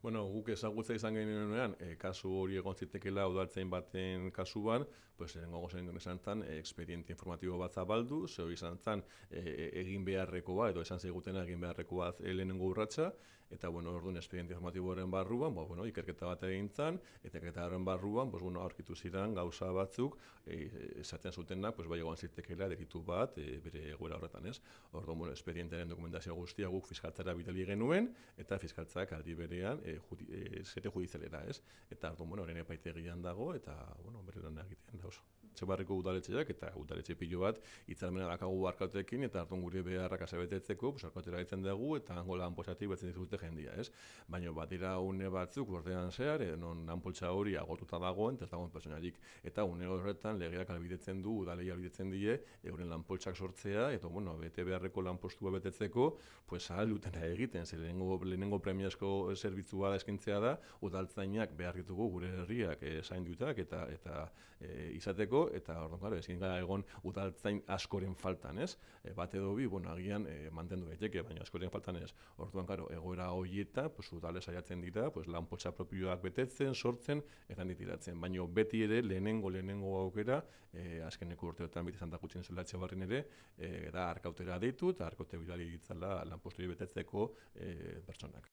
Bueno, guk ezagutza izan genuenean, kasu hori egon zitekeela udaltzain baten kasuan, pues lehenengo zen esan zan, expediente informatibo bat zabaldu, zeo izan zan egin beharrekoa, edo esan zigutena egin beharrekoa lehenengo urratsa, eta bueno, orduan expediente informatiboaren barruan, bueno, ikerketa bat egin zan, eta ikerketa horren barruan, pues bueno, aurkitu ziren gauza batzuk, esaten zutena, pues bai egon zitekeela delitu bat, bere egoera horretan, ez? Orduan, bueno, expedientearen dokumentazio guztia guk fiskaltzara bidali genuen, eta fiskaltzak aldi berean zete judizialera, ez? Eta orduan, bueno, orain epaitegian dago eta, bueno, bere lan egitean da oso. Etxebarriko udaletxeak eta udaletxe pilo bat hitzarmena dakagu arkautekin eta orduan gure beharrak asebetetzeko, pues arkautera egiten dugu eta hango lan poltsatik betzen dizute jendia, ez? Baina badira une batzuk urtean zehar, non lan poltsa hori agotuta dagoen, ez dagoen personalik. Eta une horretan legeak albidetzen du, udalei albidetzen die, euren lan poltsak sortzea, eta, bueno, bete beharreko lan postua betetzeko, pues ahal dutena egiten, ze lehenengo premiazko zerbitzua da eskaintzea da, udaltzainak behar ditugu gure herriak zaindutak eta izateko, eta orduan, claro, ezin gara egon udaltzain askoren faltan, ez? Bat edo bi, bueno, agian mantendu daiteke, baina askoren faltan ez. Orduan, claro, egoera horieta, pues udale saiatzen dira, pues lan poltsa propioak betetzen, sortzen, eta ditiratzen. Baina beti ere lehenengo aukera, azkeneko urteotan biti zantak gutxien zela Etxebarrin ere, da arkautera deitu, eta arkaute bidali ditzala lan postu betetzeko pertsonak.